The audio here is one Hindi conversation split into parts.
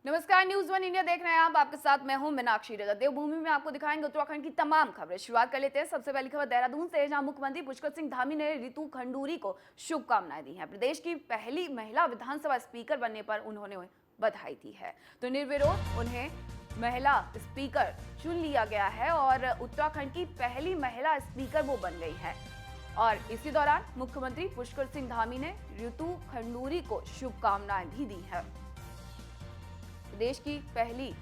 नमस्कार, न्यूज वन इंडिया देख रहे हैं आप। आपके साथ मैं हूं मीनाक्षी रजक। देवभूमि में आपको दिखाएंगे उत्तराखंड की तमाम खबरें। शुरुआत कर लेते हैं सबसे पहली खबर देहरादून से, जहां मुख्यमंत्री पुष्कर सिंह धामी ने रितु खंडूरी को शुभकामनाएं दी हैं। प्रदेश की पहली महिला विधानसभा स्पीकर बनने पर उन्होंने बधाई दी है, तो निर्विरोध उन्हें महिला स्पीकर चुन लिया गया है और उत्तराखंड की पहली महिला स्पीकर वो बन गई है। और इसी दौरान मुख्यमंत्री पुष्कर सिंह धामी ने रितु खंडूरी को शुभकामनाएं भी दी है। देश की पहली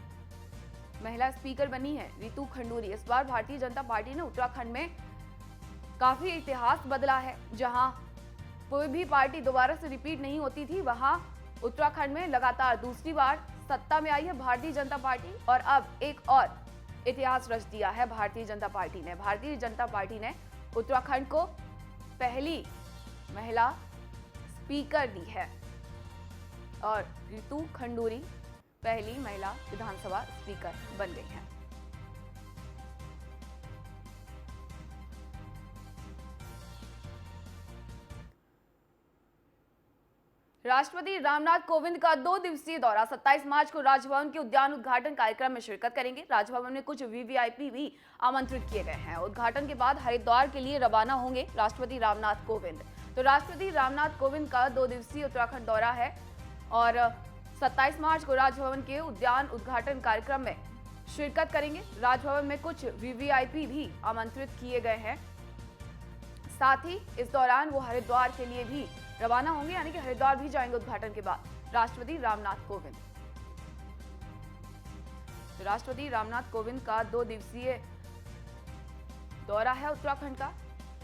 महिला स्पीकर बनी है रितु खंडूरी। इस बार भारतीय जनता पार्टी ने उत्तराखंड में काफी इतिहास बदला है। जहां कोई भी पार्टी दोबारा से रिपीट नहीं होती थी, वहां उत्तराखंड में लगातार दूसरी बार सत्ता में आई है भारतीय जनता पार्टी। और अब एक और इतिहास रच दिया है भारतीय जनता पार्टी ने। भारतीय जनता पार्टी ने उत्तराखंड को पहली महिला स्पीकर दी है और रितु खंडूरी पहली महिला विधानसभा स्पीकर बन गई हैं। राष्ट्रपति रामनाथ कोविंद का 2 दिवसीय दौरा 27 मार्च को राजभवन के उद्यान उद्घाटन कार्यक्रम में शिरकत करेंगे। राजभवन में कुछ वीवीआईपी भी आमंत्रित किए गए हैं। उद्घाटन के बाद हरिद्वार के लिए रवाना होंगे राष्ट्रपति रामनाथ कोविंद। तो राष्ट्रपति रामनाथ कोविंद का 2 दिवसीय उत्तराखंड दौरा है और 27 मार्च को राजभवन के उद्यान उद्घाटन कार्यक्रम में शिरकत करेंगे। राजभवन में कुछ वीवीआईपी भी आमंत्रित किए गए हैं। साथ ही इस दौरान वो हरिद्वार के लिए भी रवाना होंगे, यानी कि हरिद्वार भी जाएंगे उद्घाटन के बाद राष्ट्रपति रामनाथ कोविंद। तो राष्ट्रपति रामनाथ कोविंद का 2 दिवसीय दौरा है उत्तराखंड का।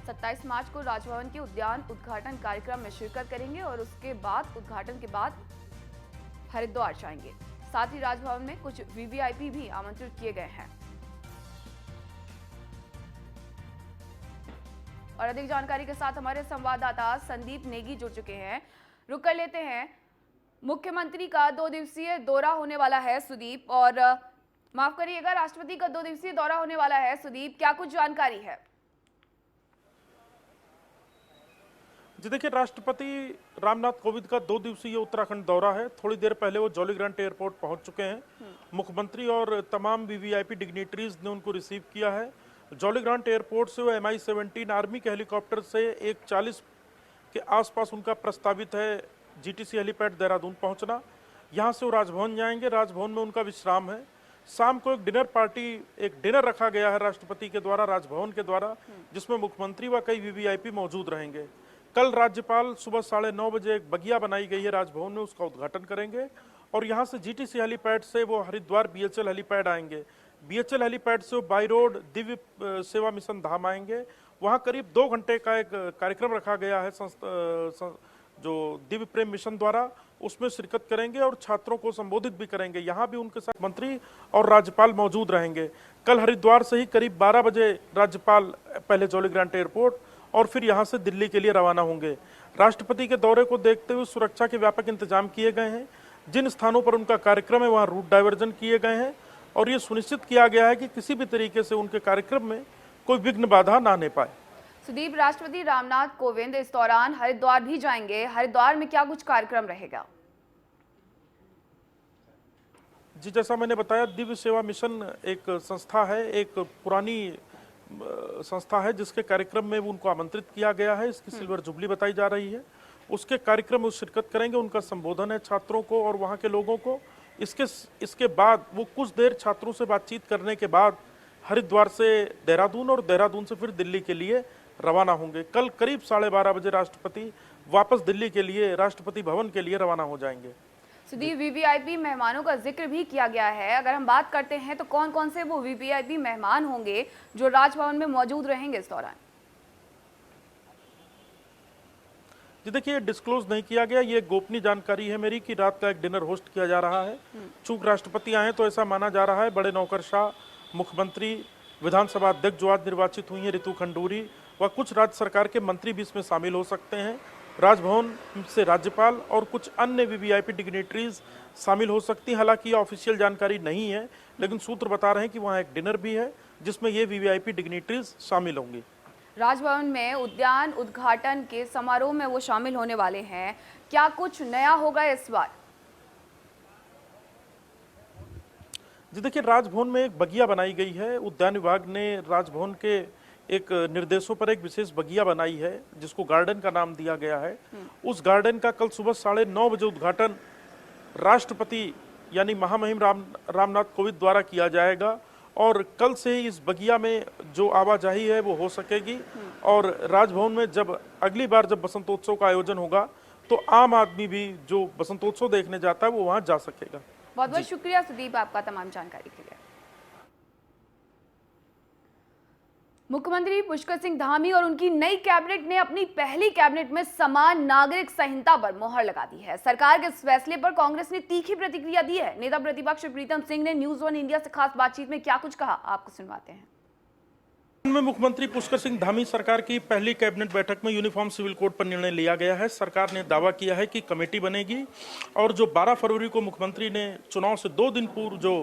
27 मार्च को राजभवन के उद्यान उद्घाटन कार्यक्रम में शिरकत करेंगे और उसके बाद उद्घाटन के बाद हरिद्वार जाएंगे। साथ ही राजभवन में कुछ वीवीआईपी भी आमंत्रित किए गए हैं। और अधिक जानकारी के साथ हमारे संवाददाता संदीप नेगी जुड़ चुके हैं। रुक कर लेते हैं, मुख्यमंत्री का 2 दिवसीय दौरा होने वाला है सुदीप, और माफ करिएगा, राष्ट्रपति का 2 दिवसीय दौरा होने वाला है सुदीप, क्या कुछ जानकारी है? जी देखिए, राष्ट्रपति रामनाथ कोविंद का 2 दिवसीय उत्तराखंड दौरा है। थोड़ी देर पहले वो जॉलीग्रांट एयरपोर्ट पहुंच चुके हैं। मुख्यमंत्री और तमाम वीवीआईपी डिग्निटरीज ने उनको रिसीव किया है। जॉलीग्रांट एयरपोर्ट से वो MI-17 आर्मी के हेलीकॉप्टर से 1:40 के आसपास उनका प्रस्तावित है GTC हेलीपैड देहरादून पहुंचना। यहां से वो राजभवन जाएंगे। राजभवन में उनका विश्राम है। शाम को एक डिनर रखा गया है राष्ट्रपति के द्वारा, राजभवन के द्वारा, जिसमें मुख्यमंत्री व कई वीवीआईपी मौजूद रहेंगे। कल राज्यपाल सुबह 9:30 बजे एक बगिया बनाई गई है राजभवन में, उसका उद्घाटन करेंगे और यहां से GTC हेलीपैड से वो हरिद्वार BHL हेलीपैड आएंगे। BHL हेलीपैड से वो बाई रोड दिव्य सेवा मिशन धाम आएंगे। वहां करीब 2 घंटे का एक कार्यक्रम रखा गया है जो दिव्य प्रेम मिशन द्वारा, उसमें शिरकत करेंगे और छात्रों को संबोधित भी करेंगे। यहाँ भी उनके साथ मंत्री और राज्यपाल मौजूद रहेंगे। कल हरिद्वार से ही करीब 12 बजे राज्यपाल पहले जॉलीग्रांट एयरपोर्ट और फिर यहां से दिल्ली के लिए रवाना होंगे। राष्ट्रपति के दौरे को देखते हुए सुरक्षा के व्यापक इंतजाम किए गए हैं। जिन स्थानों पर उनका कार्यक्रम है वहां रूट डाइवर्जन किए गए हैं और ये सुनिश्चित किया गया है कि किसी भी तरीके से उनके कार्यक्रम में कोई विघ्न बाधा ना आने पाए। सुदीप, राष्ट्रपति रामनाथ कोविंद इस दौरान हरिद्वार भी जाएंगे। हरिद्वार में क्या कुछ कार्यक्रम रहेगा? जी, जैसा मैंने बताया, दिव्य सेवा मिशन एक संस्था है, एक पुरानी संस्था है जिसके कार्यक्रम में उनको आमंत्रित किया गया है। इसकी सिल्वर जुबली बताई जा रही है। उसके कार्यक्रम में शिरकत करेंगे। उनका संबोधन है छात्रों को और वहाँ के लोगों को। इसके बाद वो कुछ देर छात्रों से बातचीत करने के बाद हरिद्वार से देहरादून और देहरादून से फिर दिल्ली के लिए रवाना होंगे। कल करीब 12:30 बजे राष्ट्रपति वापस दिल्ली के लिए, राष्ट्रपति भवन के लिए रवाना हो जाएंगे। सुदीप, वीवीआईपी मेहमानों का जिक्र भी किया गया है। अगर हम बात करते हैं तो कौन कौन से वो वीवीआईपी मेहमान होंगे जो राजभवन में मौजूद रहेंगे इस दौरान? जी देखिए, डिस्क्लोज नहीं किया गया। ये गोपनीय जानकारी है मेरी कि रात का एक डिनर होस्ट किया जा रहा है। चूंकि राष्ट्रपति आए तो ऐसा माना जा रहा है। बड़े नौकरशाह, मुख्यमंत्री, विधानसभा अध्यक्ष जो आज निर्वाचित हुई है रितु खंडूरी, व कुछ राज्य सरकार के मंत्री भी इसमें शामिल हो सकते हैं। राजभवन से राज्यपाल और कुछ अन्य वीवीआईपी डिग्निटरीज शामिल हो सकती हैं। हालांकि ये ऑफिशियल जानकारी नहीं है, लेकिन सूत्र बता रहे हैं कि वहाँ एक डिनर भी है जिसमें ये वीवीआईपी डिग्निटरीज शामिल होंगी। राजभवन में उद्यान उद्घाटन के समारोह में वो शामिल होने वाले हैं। क्या कुछ नया होगा इस बार? जी देखिए, राजभवन में एक बगिया बनाई गई है। उद्यान विभाग ने राजभवन के एक निर्देशों पर एक विशेष बगिया बनाई है जिसको गार्डन का नाम दिया गया है। उस गार्डन का कल सुबह 9:30 बजे उद्घाटन राष्ट्रपति यानी महामहिम रामनाथ कोविंद द्वारा किया जाएगा और कल से ही इस बगिया में जो आवाजाही है वो हो सकेगी। और राजभवन में जब अगली बार जब बसंतोत्सव का आयोजन होगा तो आम आदमी भी जो बसंतोत्सव देखने जाता है वो वहां जा सकेगा। बहुत बहुत शुक्रिया सुदीप आपका तमाम जानकारी के लिए। मुख्यमंत्री पुष्कर सिंह धामी और उनकी नई कैबिनेट ने अपनी पहली कैबिनेट में समान नागरिक संहिता पर मोहर लगा दी है। सरकार के इस फैसले पर कांग्रेस ने तीखी प्रतिक्रिया दी है। नेता प्रतिपक्ष प्रीतम सिंह ने न्यूज़ 1 इंडिया से खास बातचीत में क्या कुछ कहा, आपको सुनवाते हैं। में मुख्यमंत्री पुष्कर सिंह धामी सरकार की पहली कैबिनेट बैठक में यूनिफॉर्म सिविल कोड पर निर्णय लिया गया है। सरकार ने दावा किया है कि कमेटी बनेगी और जो 12 फरवरी को मुख्यमंत्री ने चुनाव से 2 दिन पूर्व जो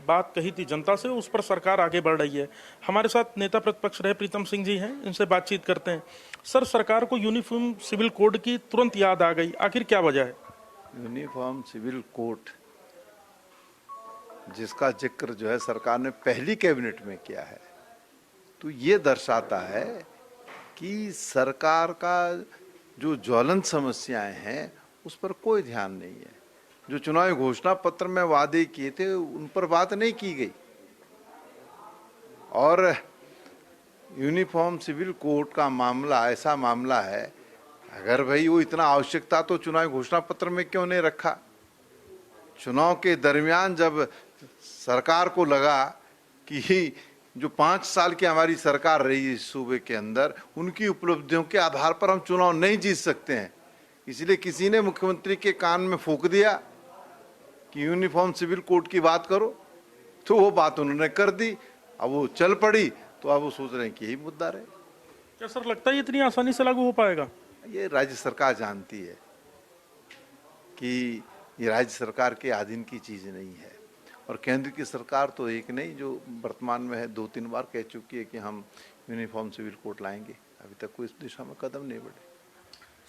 बात कही थी जनता से, उस पर सरकार आगे बढ़ रही है। हमारे साथ नेता प्रतिपक्ष रहे प्रीतम सिंह जी हैं, इनसे बातचीत करते हैं। सर, सरकार को यूनिफॉर्म सिविल कोड की तुरंत याद आ गई, आखिर क्या वजह है? यूनिफॉर्म सिविल कोड जिसका जिक्र जो है सरकार ने पहली कैबिनेट में किया है, तो ये दर्शाता है कि सरकार का जो ज्वलंत समस्याएं हैं उस पर कोई ध्यान नहीं है। जो चुनावी घोषणा पत्र में वादे किए थे उन पर बात नहीं की गई। और यूनिफॉर्म सिविल कोड का मामला ऐसा मामला है, अगर भाई वो इतना आवश्यक था तो चुनावी घोषणा पत्र में क्यों नहीं रखा? चुनाव के दरमियान जब सरकार को लगा कि जो 5 साल की हमारी सरकार रही है इस सूबे के अंदर, उनकी उपलब्धियों के आधार पर हम चुनाव नहीं जीत सकते हैं, इसलिए किसी ने मुख्यमंत्री के कान में फूंक दिया कि यूनिफॉर्म सिविल कोड की बात करो, तो वो बात उन्होंने कर दी। अब वो चल पड़ी तो अब वो सोच रहे हैं कि यही मुद्दा रहे। क्या सर लगता है इतनी आसानी से लागू हो पाएगा? ये राज्य सरकार जानती है कि ये राज्य सरकार के अधीन की चीज नहीं है, और केंद्र की सरकार तो एक नहीं, जो वर्तमान में है 2-3 बार कह चुकी है कि हम यूनिफॉर्म सिविल कोड लाएंगे। अभी तक कोई इस दिशा में कदम नहीं बढ़े।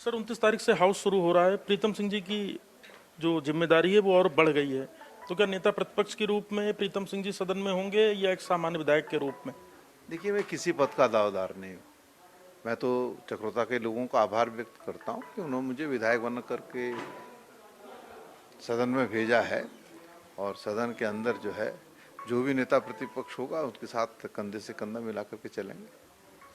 सर, 29 तारीख से हाउस शुरू हो रहा है। प्रीतम सिंह जी की जो जिम्मेदारी है वो और बढ़ गई है, तो क्या नेता प्रतिपक्ष के रूप में प्रीतम सिंह जी सदन में होंगे या एक सामान्य विधायक के रूप में? देखिए, मैं किसी पद का दावेदार नहीं हूँ। मैं तो चक्रोता के लोगों का आभार व्यक्त करता हूँ कि उन्होंने मुझे विधायक बन करके सदन में भेजा है, और सदन के अंदर जो है जो भी नेता प्रतिपक्ष होगा उसके साथ कंधे से कंधा मिला करके चलेंगे।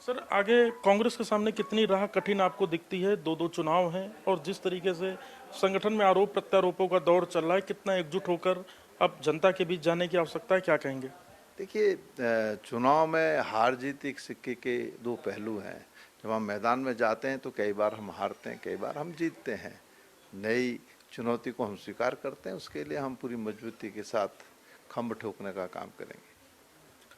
सर, आगे कांग्रेस के सामने कितनी राह कठिन आपको दिखती है? 2 चुनाव हैं और जिस तरीके से संगठन में आरोप प्रत्यारोपों का दौर चल रहा है, कितना एकजुट होकर अब जनता के बीच जाने की आवश्यकता है, क्या कहेंगे? देखिए, चुनाव में हार जीत एक सिक्के के 2 पहलू हैं। जब हम मैदान में जाते हैं तो कई बार हम हारते हैं, कई बार हम जीतते हैं। नई चुनौती को हम स्वीकार करते हैं, उसके लिए हम पूरी मजबूती के साथ खंभ ठोकने का काम करेंगे।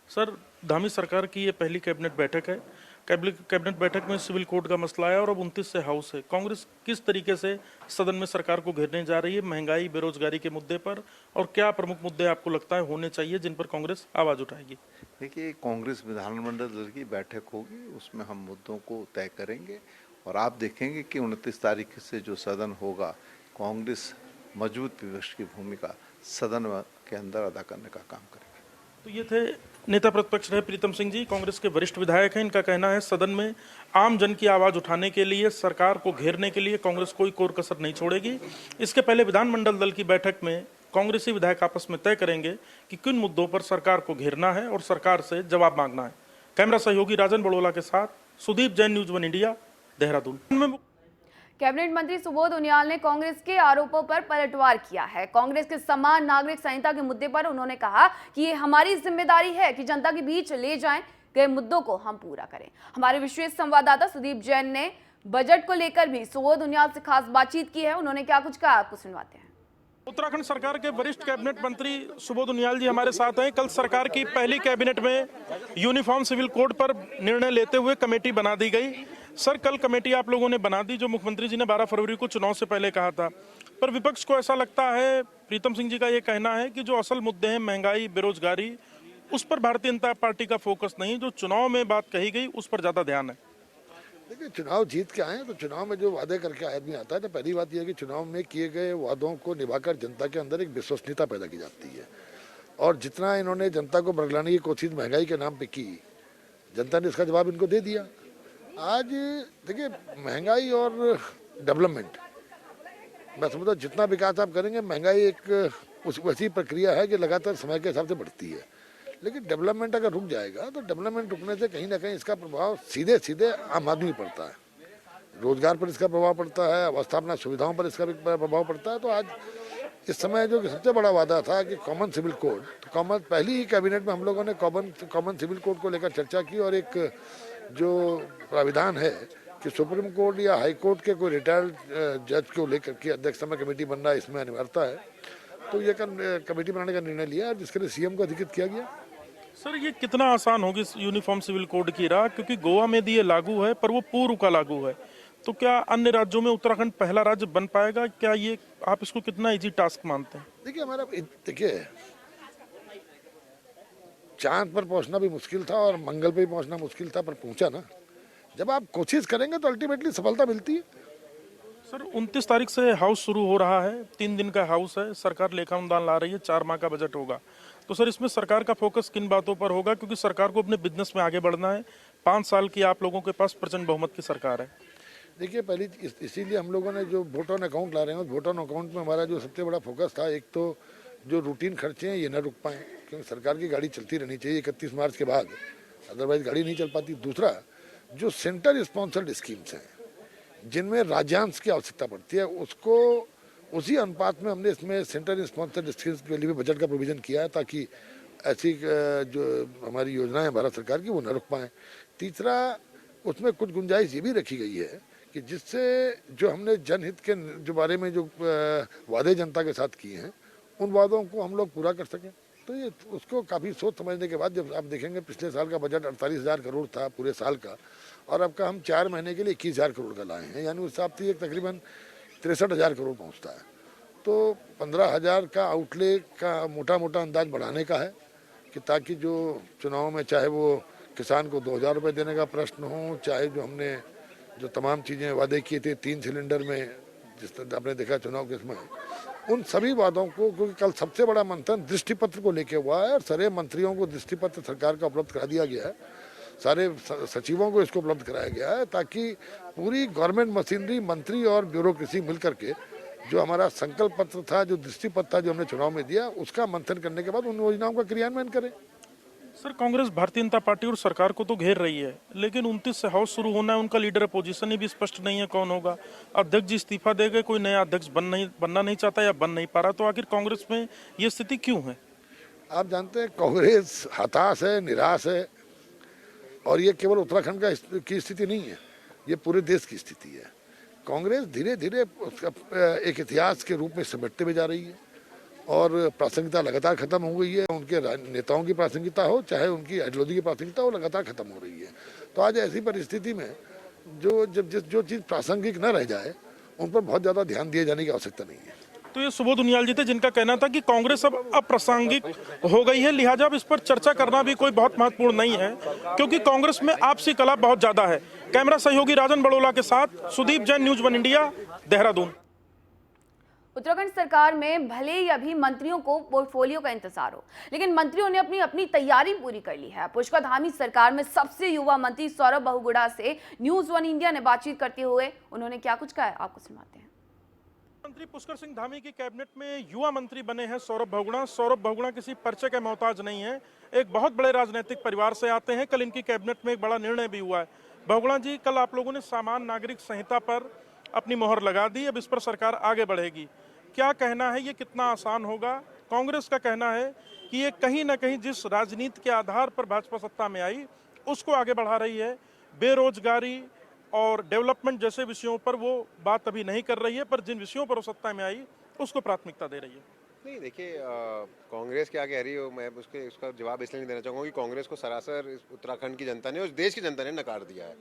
सर, धामी सरकार की ये पहली कैबिनेट बैठक है। कैबिनेट बैठक में सिविल कोड का मसला है और अब 29 से हाउस है। कांग्रेस किस तरीके से सदन में सरकार को घेरने जा रही है महंगाई बेरोजगारी के मुद्दे पर, और क्या प्रमुख मुद्दे आपको लगता है होने चाहिए जिन पर कांग्रेस आवाज उठाएगी? देखिए, कांग्रेस विधानमंडल दल की बैठक होगी, उसमें हम मुद्दों को तय करेंगे, और आप देखेंगे कि 29 तारीख से जो सदन होगा, कांग्रेस मजबूत विपक्ष की भूमिका सदन के अंदर अदा करने का काम करेगी। तो ये थे नेता प्रतिपक्ष रहे प्रीतम सिंह जी, कांग्रेस के वरिष्ठ विधायक हैं। इनका कहना है सदन में आम जन की आवाज उठाने के लिए, सरकार को घेरने के लिए कांग्रेस कोई कोर कसर नहीं छोड़ेगी। इसके पहले विधानमंडल दल की बैठक में कांग्रेसी विधायक आपस में तय करेंगे कि किन मुद्दों पर सरकार को घेरना है और सरकार से जवाब मांगना है। कैमरा सहयोगी राजन बड़ोला के साथ Sudeep Jain, news 1 India, Dehradun. Cabinet मंत्री सुबोध उनियाल ने कांग्रेस के आरोपों पर पलटवार किया है। कांग्रेस के समान नागरिक संहिता के मुद्दे पर उन्होंने कहा कि ये हमारी जिम्मेदारी है कि जनता के बीच ले जाएं गए मुद्दों को हम पूरा करें। हमारे विशेष संवाददाता सुदीप जैन ने बजट को लेकर भी सुबोध उनियाल से खास बातचीत की है। उन्होंने क्या कुछ कहा, आपको सुनवाते हैं। उत्तराखंड सरकार के वरिष्ठ कैबिनेट मंत्री सुबोध उनियाल जी हमारे साथ हैं। कल सरकार की पहली कैबिनेट में यूनिफॉर्म सिविल कोड पर निर्णय लेते हुए कमेटी बना दी गई। सर, कल कमेटी आप लोगों ने बना दी जो मुख्यमंत्री जी ने 12 फरवरी को चुनाव से पहले कहा था, पर विपक्ष को ऐसा लगता है, प्रीतम सिंह जी का ये कहना है कि जो असल मुद्दे हैं महंगाई बेरोजगारी, उस पर भारतीय जनता पार्टी का फोकस नहीं, जो चुनाव में बात कही गई उस पर ज्यादा ध्यान है। देखिए, चुनाव जीत के आए तो चुनाव में जो वादे करके आदमी आता है, तो पहली बात यह है कि चुनाव में किए गए वादों को निभाकर जनता के अंदर एक विश्वसनीयता पैदा की जाती है। और जितना इन्होंने जनता को बरगलाने की कोशिश महंगाई के नाम पे की, जनता ने इसका जवाब इनको दे दिया। आज देखिए, महंगाई और डेवलपमेंट, मैं समझता हूँ जितना विकास आप करेंगे, महंगाई एक उस वैसी प्रक्रिया है कि लगातार समय के हिसाब से बढ़ती है। लेकिन डेवलपमेंट अगर रुक जाएगा तो डेवलपमेंट रुकने से कहीं ना कहीं इसका प्रभाव सीधे सीधे आम आदमी पर पड़ता है, रोजगार पर इसका प्रभाव पड़ता है, अवस्थापना सुविधाओं पर इसका भी प्रभाव पड़ता है। तो आज इस समय जो कि सबसे बड़ा वादा था कि कॉमन सिविल कोड, तो कॉमन पहली ही कैबिनेट में हम लोगों ने कॉमन सिविल कोड को लेकर चर्चा की और एक जो प्राविधान है कि सुप्रीम कोर्ट या हाई कोर्ट के कोई रिटायर्ड जज को लेकर के अध्यक्षता में कमेटी बनना इसमें अनिवार्यता है, तो ये कमेटी बनाने का निर्णय लिया जिसके लिए सीएम को अधिकृत किया गया। सर, ये कितना आसान होगी इस यूनिफॉर्म सिविल कोड की राह, क्योंकि गोवा में भी ये लागू है पर वो पूर्व का लागू है, तो क्या अन्य राज्यों में उत्तराखंड पहला राज्य बन पाएगा? क्या ये आप इसको कितना इजी टास्क मानते हैं? देखिए चांद पर पहुंचना भी मुश्किल था और मंगल पे भी पहुंचना मुश्किल था, पर पहुंचा ना। जब आप कोशिश करेंगे तो अल्टीमेटली सफलता मिलती है। सर, 29 तारीख से हाउस शुरू हो रहा है, 3 दिन का हाउस है, सरकार लेखा अनुदान ला रही है, 4 माह का बजट होगा, तो सर इसमें सरकार का फोकस किन बातों पर होगा? क्योंकि सरकार को अपने बिजनेस में आगे बढ़ना है, 5 साल की आप लोगों के पास प्रचंड बहुमत की सरकार है। देखिए, पहली इसीलिए हम लोगों ने जो वोट ऑन अकाउंट ला रहे हैं, उस वोट ऑन अकाउंट में हमारा जो सबसे बड़ा फोकस था, एक तो जो रूटीन खर्चे हैं ये ना रुक पाएँ, क्योंकि सरकार की गाड़ी चलती रहनी चाहिए 31 मार्च के बाद, अदरवाइज गाड़ी नहीं चल पाती। दूसरा, जो सेंटर स्पॉन्सर्ड स्कीम्स हैं जिनमें राज्यांश की आवश्यकता पड़ती है, उसको उसी अनुपात में हमने इसमें सेंटर स्पॉन्सर्ड स्कीम्स के लिए भी बजट का प्रोविजन किया है, ताकि ऐसी जो हमारी योजनाएं भारत सरकार की वो न रुक पाएँ। तीसरा, उसमें कुछ गुंजाइश ये भी रखी गई है कि जिससे जो हमने जनहित के जो बारे में जो वादे जनता के साथ किए हैं, उन वादों को हम लोग पूरा कर सकें। तो ये उसको काफ़ी सोच समझने के बाद जब आप देखेंगे, पिछले साल का बजट 48,000 करोड़ था पूरे साल का, और अब का हम 4 महीने के लिए 21,000 करोड़ का लाए हैं, यानी उस हिसाब से एक तकरीबन 63,000 करोड़ पहुंचता है। तो 15,000 का आउटले का मोटा मोटा अंदाज बढ़ाने का है कि ताकि जो चुनाव में चाहे वो किसान को 2,000 रुपये देने का प्रश्न हो, चाहे जो हमने जो तमाम चीज़ें वादे किए थे 3 सिलेंडर में, जिस तरह आपने देखा चुनाव के समय, उन सभी वादों को, क्योंकि कल सबसे बड़ा मंथन दृष्टिपत्र को लेके हुआ है और सारे मंत्रियों को दृष्टिपत्र सरकार का उपलब्ध करा दिया गया है, सारे सचिवों को इसको उपलब्ध कराया गया है, ताकि पूरी गवर्नमेंट मशीनरी, मंत्री और ब्यूरोक्रेसी मिल करके जो हमारा संकल्प पत्र था, जो दृष्टिपत्र था जो हमने चुनाव में दिया, उसका मंथन करने के बाद उन योजनाओं का क्रियान्वयन करें। सर, कांग्रेस भारतीय जनता पार्टी और सरकार को तो घेर रही है, लेकिन 29 से हाउस शुरू होना है, उनका लीडर अपोजिशन ही भी स्पष्ट नहीं है कौन होगा। अध्यक्ष जी इस्तीफा दे गए, कोई नया अध्यक्ष बनना नहीं चाहता या बन नहीं पा रहा, तो आखिर कांग्रेस में ये स्थिति क्यों है? आप जानते हैं, कांग्रेस हताश है, निराश है, और ये केवल उत्तराखंड की स्थिति नहीं है, ये पूरे देश की स्थिति है। कांग्रेस धीरे धीरे एक इतिहास के रूप में समेटते हुए जा रही है और प्रासंगिकता लगातार खत्म हो गई है। उनके नेताओं की प्रासंगिकता हो, चाहे उनकी आइडियोलॉजी की प्रासंगिकता हो, लगातार खत्म हो रही है। तो आज ऐसी परिस्थिति में जो चीज़ प्रासंगिक न रह जाए, उन पर बहुत ज़्यादा ध्यान दिए जाने की आवश्यकता नहीं है। तो ये सुबोध उनियाल जी थे, जिनका कहना था कि कांग्रेस अब अप्रासंगिक हो गई है, लिहाजा अब इस पर चर्चा करना भी कोई बहुत महत्वपूर्ण नहीं है, क्योंकि कांग्रेस में आपसी कला बहुत ज्यादा है। कैमरा सहयोगी राजन बड़ोला के साथ सुदीप जैन, न्यूज 1 इंडिया, देहरादून। उत्तराखंड सरकार में भले ही अभी मंत्रियों को पोर्टफोलियो का इंतजार हो, लेकिन मंत्रियों ने अपनी तैयारी पूरी कर ली है। पुष्कर धामी सरकार में सबसे युवा मंत्री सौरभ बहुगुणा से न्यूज 1 इंडिया ने बातचीत करते हुए उन्होंने क्या कुछ कहा, आपको सुनाते हैं। मंत्री पुष्कर सिंह धामी की कैबिनेट में युवा मंत्री बने हैं सौरभ बहुगुणा। सौरभ बहुगुणा किसी परिचय के मोहताज नहीं है, एक बहुत बड़े राजनीतिक परिवार से आते हैं। कल इनकी कैबिनेट में एक बड़ा निर्णय भी हुआ है। बहुगुणा जी, कल आप लोगों ने सामान्य नागरिक संहिता पर अपनी मोहर लगा दी, अब इस पर सरकार आगे बढ़ेगी। क्या कहना है, ये कितना आसान होगा? कांग्रेस का कहना है कि ये कहीं ना कहीं जिस राजनीति के आधार पर भाजपा सत्ता में आई उसको आगे बढ़ा रही है। बेरोजगारी और डेवलपमेंट जैसे विषयों पर वो बात अभी नहीं कर रही है, पर जिन विषयों पर वो सत्ता में आई उसको प्राथमिकता दे रही है। नहीं, देखिए, कांग्रेस क्या कह रही हो, मैं उसका जवाब इसलिए नहीं देना चाहूँगा कि कांग्रेस को सरासर उत्तराखंड की जनता ने और देश की जनता ने नकार दिया है।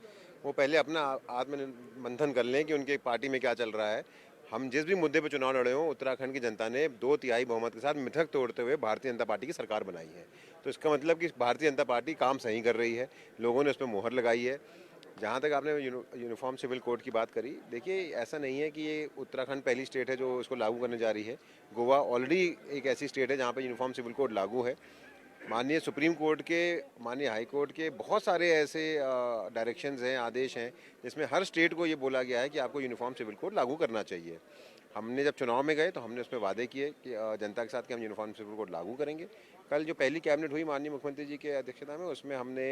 वो पहले अपना आत्ममंथन कर लें कि उनके पार्टी में क्या चल रहा है। हम जिस भी मुद्दे पर चुनाव लड़े हों, उत्तराखंड की जनता ने 2/3 बहुमत के साथ मिथक तोड़ते हुए भारतीय जनता पार्टी की सरकार बनाई है। तो इसका मतलब कि भारतीय जनता पार्टी काम सही कर रही है, लोगों ने उस पर मोहर लगाई है। जहाँ तक आपने यूनिफॉर्म सिविल कोड की बात करी, देखिए ऐसा नहीं है कि ये उत्तराखंड पहली स्टेट है जो इसको लागू करने जा रही है। गोवा ऑलरेडी एक ऐसी स्टेट है जहाँ पे यूनिफॉर्म सिविल कोड लागू है। माननीय सुप्रीम कोर्ट के, माननीय हाई कोर्ट के बहुत सारे ऐसे डायरेक्शंस हैं, आदेश हैं, जिसमें हर स्टेट को ये बोला गया है कि आपको यूनिफॉर्म सिविल कोड लागू करना चाहिए। हमने जब चुनाव में गए तो हमने उसमें वादे किए कि जनता के साथ कि हम यूनिफॉर्म सिविल कोड लागू करेंगे। कल जो पहली कैबिनेट हुई माननीय मुख्यमंत्री जी के अध्यक्षता में, उसमें हमने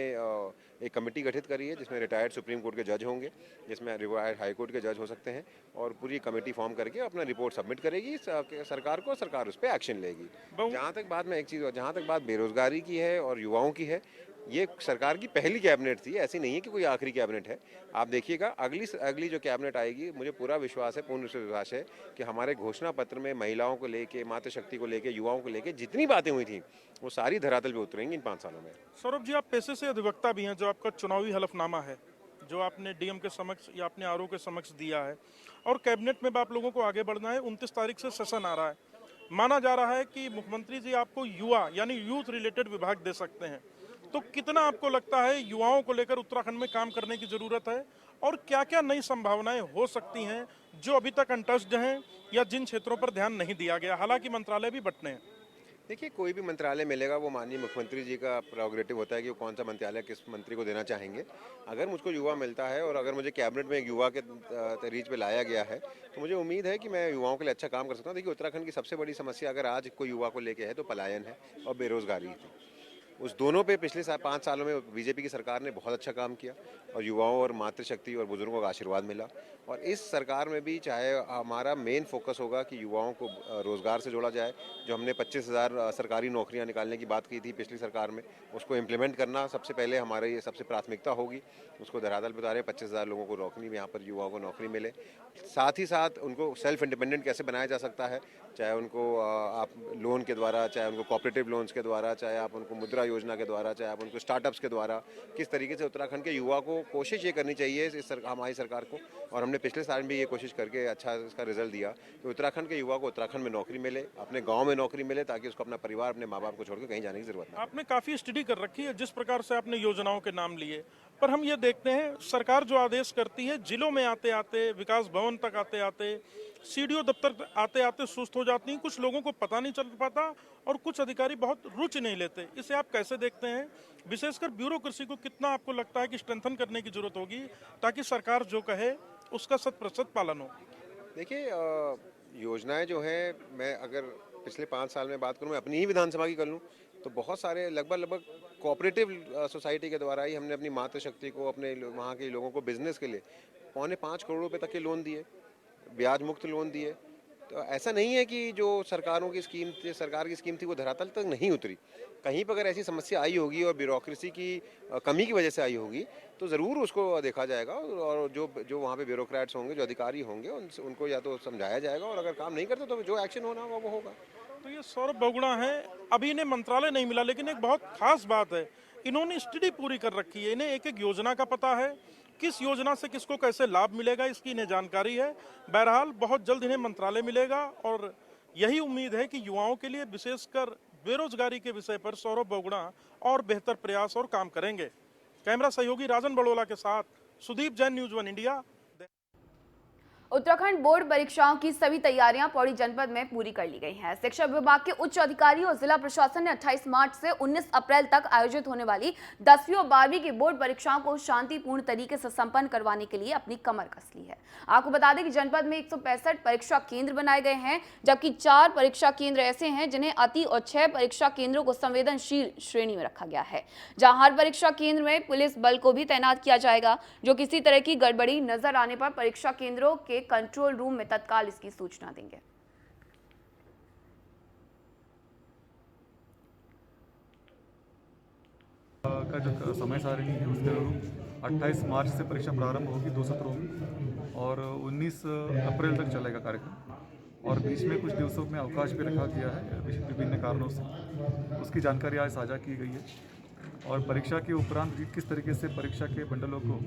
एक कमेटी गठित करी है जिसमें रिटायर्ड सुप्रीम कोर्ट के जज होंगे, जिसमें रिटायर्ड हाई कोर्ट के जज हो सकते हैं, और पूरी कमेटी फॉर्म करके अपना रिपोर्ट सबमिट करेगी सरकार को, सरकार उस पर एक्शन लेगी। जहाँ तक बात में एक चीज़, जहाँ तक बात बेरोजगारी की है और युवाओं की है, ये सरकार की पहली कैबिनेट थी, ऐसी नहीं है कि कोई आखिरी कैबिनेट है। आप देखिएगा अगली जो कैबिनेट आएगी, मुझे पूरा विश्वास है, पूर्ण विश्वास है कि हमारे घोषणा पत्र में महिलाओं को लेके, मातृशक्ति को लेके, युवाओं को लेके जितनी बातें हुई थी वो सारी धरातल पे उतरेंगी इन 5 सालों में। सौरभ जी, आप पेशे से अधिवक्ता भी हैं, जो आपका चुनावी हलफनामा है जो आपने डीएम के समक्ष या अपने आरओ के समक्ष दिया है, और कैबिनेट में भी आप लोगों को आगे बढ़ना है। 29 तारीख से सेशन आ रहा है, माना जा रहा है कि मुख्यमंत्री जी आपको युवा यानी यूथ रिलेटेड विभाग दे सकते हैं। तो कितना आपको लगता है युवाओं को लेकर उत्तराखंड में काम करने की जरूरत है, और क्या क्या नई संभावनाएं हो सकती हैं जो अभी तक अनटच्ड हैं या जिन क्षेत्रों पर ध्यान नहीं दिया गया, हालांकि मंत्रालय भी बंटने हैं? देखिए, कोई भी मंत्रालय मिलेगा वो माननीय मुख्यमंत्री जी का प्रोग्रेटिव होता है कि वो कौन सा मंत्रालय किस मंत्री को देना चाहेंगे। अगर मुझको युवा मिलता है और अगर मुझे कैबिनेट में एक युवा के रीच पे लाया गया है, तो मुझे उम्मीद है कि मैं युवाओं के लिए अच्छा काम कर सकता हूँ। देखिए, उत्तराखंड की सबसे बड़ी समस्या अगर आज कोई युवा को लेके है तो पलायन है और बेरोजगारी है। उस दोनों पे पिछले 5 सालों में बीजेपी की सरकार ने बहुत अच्छा काम किया, और युवाओं और मातृशक्ति और बुजुर्गों का आशीर्वाद मिला। और इस सरकार में भी चाहे हमारा मेन फोकस होगा कि युवाओं को रोजगार से जोड़ा जाए। जो हमने 25,000 सरकारी नौकरियां निकालने की बात की थी पिछली सरकार में, उसको इम्प्लीमेंट करना सबसे पहले हमारी ये सबसे प्राथमिकता होगी। उसको धरातल पे उतारें, 25,000 लोगों को नौकरी, यहाँ पर युवाओं को नौकरी मिले। साथ ही साथ उनको सेल्फ इंडिपेंडेंट कैसे बनाया जा सकता है, चाहे उनको आप लोन के द्वारा, चाहे उनको कोऑपरेटिव लोन्स के द्वारा, चाहे आप उनको मुद्रा योजना के द्वारा, चाहे आप उनको स्टार्टअप्स के द्वारा, किस तरीके से उत्तराखंड के युवा को कोशिश ये करनी चाहिए हमारी सरकार को, और हमने पिछले साल भी ये कोशिश करके अच्छा इसका रिजल्ट दिया कि उत्तराखंड के युवा को उत्तराखंड में नौकरी मिले, अपने गांव में नौकरी मिले, ताकि उसको अपना परिवार, अपने माँ बाप को छोड़कर कहीं जाने की जरूरत ना। आपने काफी स्टडी कर रखी है जिस प्रकार से आपने योजनाओं के नाम लिए, पर हम ये देखते हैं सरकार जो आदेश करती है, जिलों में आते आते, विकास भवन तक आते आते, सीडीओ दफ्तर आते आते सुस्त हो जाती हैं। कुछ लोगों को पता नहीं चल पाता और कुछ अधिकारी बहुत रुचि नहीं लेते। इसे आप कैसे देखते हैं? विशेषकर ब्यूरोक्रेसी को कितना आपको लगता है कि स्ट्रेंथन करने की जरूरत होगी ताकि सरकार जो कहे उसका 100% पालन हो? देखिए, योजनाएं जो हैं, मैं अगर पिछले 5 साल में बात करूं, मैं अपनी ही विधानसभा की कर लूं, तो बहुत सारे लगभग कोऑपरेटिव सोसाइटी के द्वारा ही हमने अपनी मातृशक्ति को, अपने वहाँ के लोगों को बिजनेस के लिए 4.25 करोड़ रुपए तक के लोन दिए, ब्याज मुक्त लोन दिए। तो ऐसा नहीं है कि जो सरकार की स्कीम थी वो धरातल तक नहीं उतरी। कहीं पर अगर ऐसी समस्या आई होगी और ब्यूरोक्रेसी की कमी की वजह से आई होगी, तो ज़रूर उसको देखा जाएगा, और जो वहाँ पे ब्यूरोक्रेट्स होंगे, जो अधिकारी होंगे, उनको या तो समझाया जाएगा, और अगर काम नहीं करते तो जो एक्शन होना होगा वो होगा। तो ये सौरभ बहुगुणा है, अभी इन्हें मंत्रालय नहीं मिला, लेकिन एक बहुत खास बात है, इन्होंने स्टडी पूरी कर रखी है। इन्हें एक एक योजना का पता है, किस योजना से किसको कैसे लाभ मिलेगा इसकी इन्हें जानकारी है। बहरहाल बहुत जल्द इन्हें मंत्रालय मिलेगा, और यही उम्मीद है कि युवाओं के लिए, विशेषकर बेरोजगारी के विषय पर सौरभ बहुगुणा और बेहतर प्रयास और काम करेंगे। कैमरा सहयोगी राजन बड़ोला के साथ Sudeep Jain, news 1 India. Uttarakhand board परीक्षाओं की सभी तैयारियां पौड़ी जनपद में पूरी कर ली गई हैं। शिक्षा विभाग के उच्च अधिकारी और जिला प्रशासन ने 28 मार्च से 19 अप्रैल तक आयोजित होने वाली 10वीं और 12वीं की बोर्ड परीक्षाओं को शांतिपूर्ण तरीके से संपन्न करवाने के लिए अपनी कमर कस ली है। आपको बता दें कि जनपद में 165 परीक्षा केंद्र बनाए गए हैं, जबकि 4 परीक्षा केंद्र ऐसे हैं जिन्हें अति और 6 परीक्षा केंद्रों को संवेदनशील श्रेणी में रखा गया है, जहां हर परीक्षा केंद्र में पुलिस बल को भी तैनात किया जाएगा, जो किसी तरह की गड़बड़ी नजर आने पर परीक्षा केंद्रों के कंट्रोल रूम में तत्काल इसकी सूचना देंगे। का जो समय सारणी है उसके अनुरूप 28 मार्च से परीक्षा प्रारंभ होगी 2 सत्रों में, और 19 अप्रैल तक चलेगा कार्यक्रम, और बीच में कुछ दिवसों में अवकाश भी रखा गया है विभिन्न कारणों से। उसकी जानकारी आज साझा की गई है, और परीक्षा के उपरांत किस तरीके से परीक्षा के बंडलों को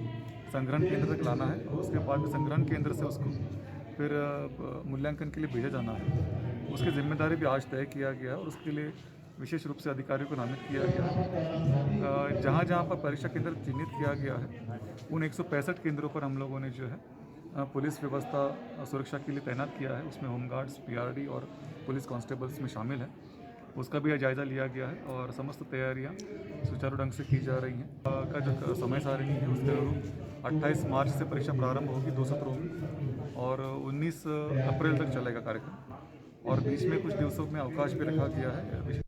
संग्रहण केंद्र तक लाना है, और उसके बाद संग्रहण केंद्र से उसको फिर मूल्यांकन के लिए भेजा जाना है, उसकी जिम्मेदारी भी आज तय किया गया है। और उसके लिए विशेष रूप से अधिकारियों को नामित किया गया है। जहाँ जहाँ पर परीक्षा केंद्र चिन्हित किया गया है उन 165 केंद्रों पर हम लोगों ने जो है पुलिस व्यवस्था सुरक्षा के लिए तैनात किया है। उसमें होमगार्ड्स, पीआरडी और पुलिस कांस्टेबल्स में शामिल है। उसका भी जायज़ा लिया गया है और समस्त तैयारियां सुचारू ढंग से की जा रही हैं। का जो समय सारणी है उसके अनुरूप 28 मार्च से परीक्षा प्रारंभ होगी 2 सत्रों में और 19 अप्रैल तक चलेगा कार्यक्रम और बीच में कुछ दिवसों में अवकाश भी रखा गया है।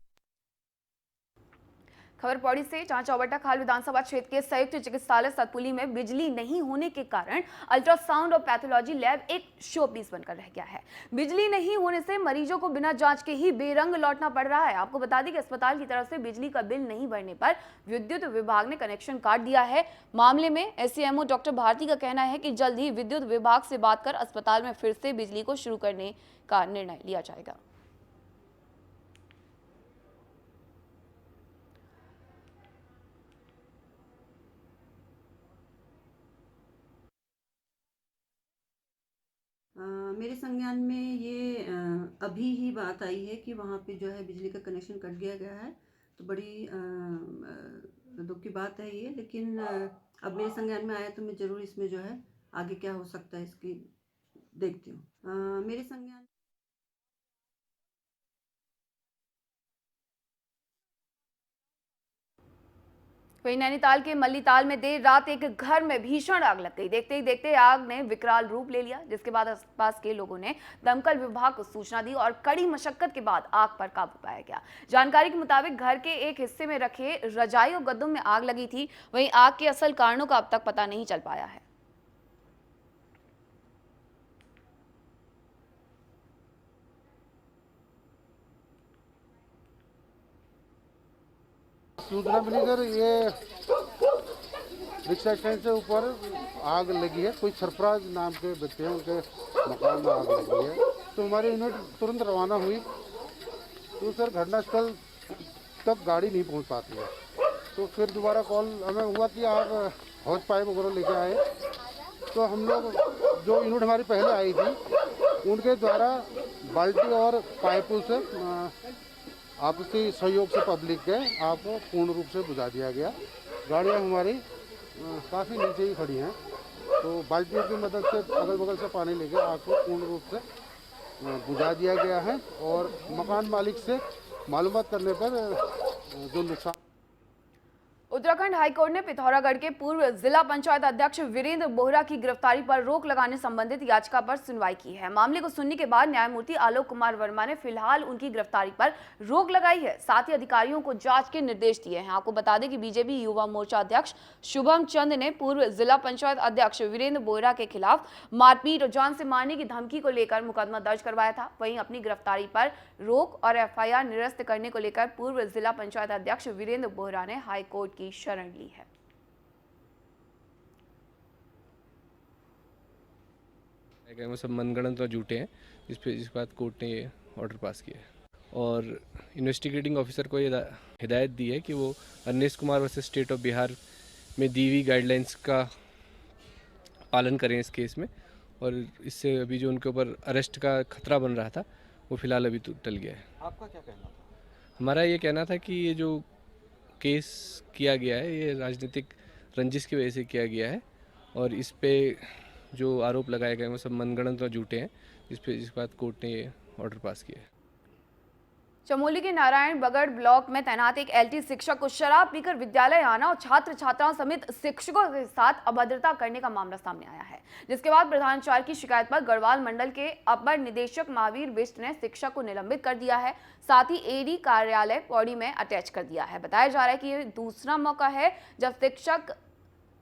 खबर पौड़ी से, जहां चौबट्टा खाल विधानसभा क्षेत्र के संयुक्त चिकित्सालय सतपुली में बिजली नहीं होने के कारण अल्ट्रासाउंड और पैथोलॉजी लैब एक शो पीस बनकर रह गया है। बिजली नहीं होने से मरीजों को बिना जांच के ही बेरंग लौटना पड़ रहा है। आपको बता दें कि अस्पताल की तरफ से बिजली का बिल नहीं भरने पर विद्युत विभाग ने कनेक्शन काट दिया है। मामले में एससीएमओ डॉक्टर भारती का कहना है कि जल्द ही विद्युत विभाग से बात कर अस्पताल में फिर से बिजली को शुरू करने का निर्णय लिया जाएगा। मेरे संज्ञान में ये अभी ही बात आई है कि वहाँ पे जो है बिजली का कनेक्शन कट दिया गया है, तो बड़ी दुख की बात है ये। लेकिन अब मेरे संज्ञान में आया तो मैं ज़रूर इसमें जो है आगे क्या हो सकता है इसकी देखती हूँ। मेरे संज्ञान वहीं नैनीताल के मल्लीताल में देर रात एक घर में भीषण आग लग गई। देखते ही देखते आग ने विकराल रूप ले लिया, जिसके बाद आसपास के लोगों ने दमकल विभाग को सूचना दी और कड़ी मशक्कत के बाद आग पर काबू पाया गया। जानकारी के मुताबिक घर के एक हिस्से में रखे रजाई और गद्दों में आग लगी थी। वहीं आग के असल कारणों का अब तक पता नहीं चल पाया है। सूचना मिली सर, ये रिक्शा स्टैंड से ऊपर आग लगी है। कोई सरफराज नाम के बच्चे हैं, उनके मकान में आग लगी है। तो हमारी यूनिट तुरंत रवाना हुई। तो सर घटनास्थल तक गाड़ी नहीं पहुंच पाती है। तो फिर दोबारा कॉल हमें हुआ कि आप हौज पाइप वगैरह लेके आए। तो हम लोग जो यूनिट हमारी पहले आई थी उनके द्वारा बाल्टी और पाइपों से आपसी सहयोग से पब्लिक के आग को पूर्ण रूप से बुझा दिया गया। गाड़ियाँ हमारी काफ़ी नीचे ही खड़ी हैं। तो बाल्टियों की मदद से अगल बगल से पानी लेके आग को पूर्ण रूप से बुझा दिया गया है और मकान मालिक से मालूमात करने पर जो नुकसान। उत्तराखंड हाईकोर्ट ने पिथौरागढ़ के पूर्व जिला पंचायत अध्यक्ष वीरेंद्र बोहरा की गिरफ्तारी पर रोक लगाने संबंधित याचिका पर सुनवाई की है। मामले को सुनने के बाद न्यायमूर्ति आलोक कुमार वर्मा ने फिलहाल उनकी गिरफ्तारी पर रोक लगाई है। साथ ही अधिकारियों को जांच के निर्देश दिए हैं। आपको बता दें कि बीजेपी युवा मोर्चा अध्यक्ष शुभम चंद ने पूर्व जिला पंचायत अध्यक्ष वीरेंद्र बोहरा के खिलाफ मारपीट और जान से मारने की धमकी को लेकर मुकदमा दर्ज करवाया था। वहीं अपनी गिरफ्तारी पर रोक और एफआईआर निरस्त करने को लेकर पूर्व जिला पंचायत अध्यक्ष वीरेंद्र बोहरा ने हाईकोर्ट की शरण ली है। वो सब मनगढ़ंत और झूठे हैं, जिस बात कोर्ट ने ये ऑर्डर पास किया है और इन्वेस्टिगेटिंग ऑफिसर को ये हिदायत दी है कि वो Anish Kumar versus state of Bihar में दी हुई गाइडलाइंस का पालन करें इस केस में। और इससे अभी जो उनके ऊपर अरेस्ट का खतरा बन रहा था वो फिलहाल अभी तो टल गया है। आपका क्या कहना था? हमारा ये कहना था कि ये जो केस किया गया है ये राजनीतिक रंजिश की वजह से किया गया है और इस पे जो आरोप लगाए गए वो सब मनगढ़ंत और झूठे हैं, जिस बात कोर्ट ने ये ऑर्डर पास किया है। चमोली के नारायण बगड़ ब्लॉक में तैनात एक एलटी शिक्षक को शराब पीकर विद्यालय आना और छात्र छात्राओं समेत शिक्षकों के साथ अभद्रता करने का मामला सामने आया है, जिसके बाद प्रधानाचार्य की शिकायत पर गढ़वाल मंडल के अपर निदेशक महावीर बिष्ट ने शिक्षक को निलंबित कर दिया है। साथ ही एडी कार्यालय पौड़ी में अटैच कर दिया है। बताया जा रहा है कि ये दूसरा मौका है जब शिक्षक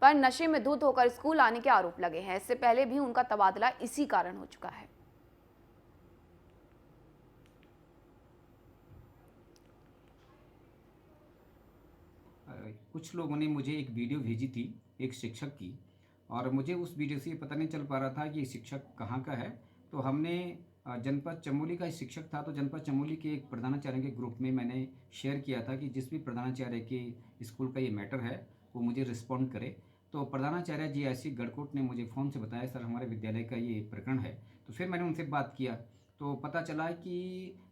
पर नशे में धुत होकर स्कूल आने के आरोप लगे हैं। इससे पहले भी उनका तबादला इसी कारण हो चुका है। कुछ लोगों ने मुझे एक वीडियो भेजी थी एक शिक्षक की और मुझे उस वीडियो से पता नहीं चल पा रहा था कि ये शिक्षक कहाँ का है। तो हमने जनपद चमोली का शिक्षक था तो जनपद चमोली के एक प्रधानाचार्य के ग्रुप में मैंने शेयर किया था कि जिस भी प्रधानाचार्य के स्कूल का ये मैटर है वो मुझे रिस्पॉन्ड करे। तो प्रधानाचार्य जी ऐसी गढ़कोट ने मुझे फ़ोन से बताया सर हमारे विद्यालय का ये प्रकरण है। तो फिर मैंने उनसे बात किया तो पता चला कि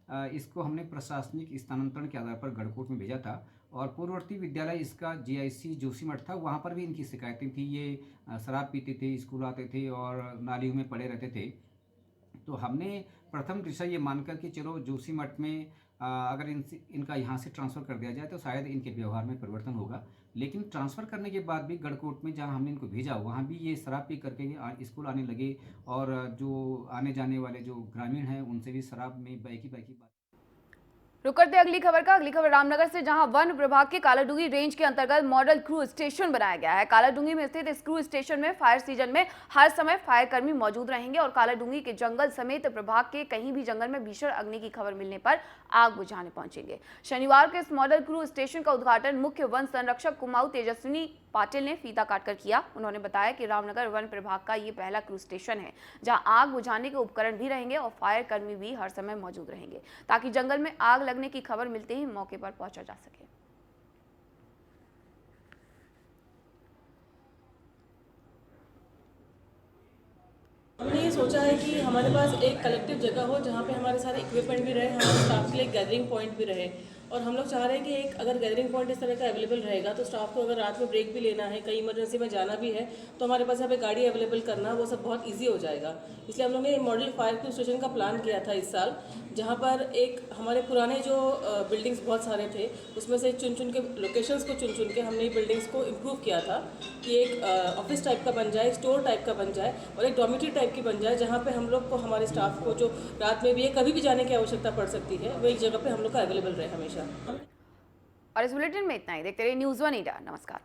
इसको हमने प्रशासनिक स्थानांतरण के आधार पर गढ़कोट में भेजा था और पूर्ववर्ती विद्यालय इसका GIC जोशीमठ था, वहाँ पर भी इनकी शिकायतें थी। ये शराब पीते थे, स्कूल आते थे और नालियों में पड़े रहते थे। तो हमने प्रथम दृष्टया ये मानकर कि चलो जोशीमठ में अगर इनका यहाँ से ट्रांसफ़र कर दिया जाए तो शायद इनके व्यवहार में परिवर्तन होगा। लेकिन ट्रांसफ़र करने के बाद भी गढ़कोट में जहाँ हमने इनको भेजा वहाँ भी ये शराब पी करके स्कूल आने लगे और जो आने जाने वाले जो ग्रामीण हैं उनसे भी शराब में बैकी बात। रुक करते हैं अगली खबर का। अगली खबर रामनगर से, जहां वन विभाग के कालाडूंगी रेंज के अंतर्गत मॉडल क्रूज स्टेशन बनाया गया है। कालाडूंगी में स्थित इस क्रूज स्टेशन में फायर सीजन में हर समय फायर कर्मी मौजूद रहेंगे और कालाडूंगी के जंगल समेत प्रभाग के कहीं भी जंगल में भीषण अग्नि की खबर मिलने पर आग बुझाने पहुंचेंगे। शनिवार को इस मॉडल क्रूज स्टेशन का उद्घाटन मुख्य वन संरक्षक कुमाऊं तेजस्विनी पाटिल ने फीता काटकर किया। उन्होंने बताया कि रामनगर वन प्रभाग का ये पहला क्रूज स्टेशन है जहां आग बुझाने के उपकरण भी रहेंगे और फायर कर्मी भी हर समय मौजूद रहेंगे ताकि जंगल में आग लगने की खबर मिलते ही मौके पर पहुंचा जा सके। हमने ये सोचा है कि हमारे पास एक कलेक्टिव जगह हो जहाँ पे हमारे सारे इक्विपमेंट भी रहे, हमारे स्टाफ के लिए गैदरिंग पॉइंट भी रहे और हम लोग चाह रहे हैं कि एक अगर गैदरिंग पॉइंट इस तरह का अवेलेबल रहेगा तो स्टाफ को अगर रात में ब्रेक भी लेना है, कहीं इमरजेंसी में जाना भी है तो हमारे पास यहाँ पे गाड़ी अवेलेबल करना वो सब बहुत ईजी हो जाएगा। इसलिए हम लोग ने मॉडल फायर क्रू स्टेशन का प्लान किया था इस साल, जहाँ पर एक हमारे पुराने जो बिल्डिंग्स बहुत सारे थे उसमें से चुन चुन के लोकेशंस को चुन चुन के हमने बिल्डिंग्स को इम्प्रूव किया था कि एक ऑफिस टाइप का बन जाए, स्टोर टाइप का बन जाए और एक डॉर्मेटरी टाइप की बन जाए, जहाँ पे हम लोग को हमारे स्टाफ को जो रात में भी है कभी भी जाने की आवश्यकता पड़ सकती है वो एक जगह पे हम लोग का अवेलेबल रहे हमेशा। और इस बुलेटिन में इतना ही। देखते रहिए न्यूज़ 1 इंडिया। नमस्कार।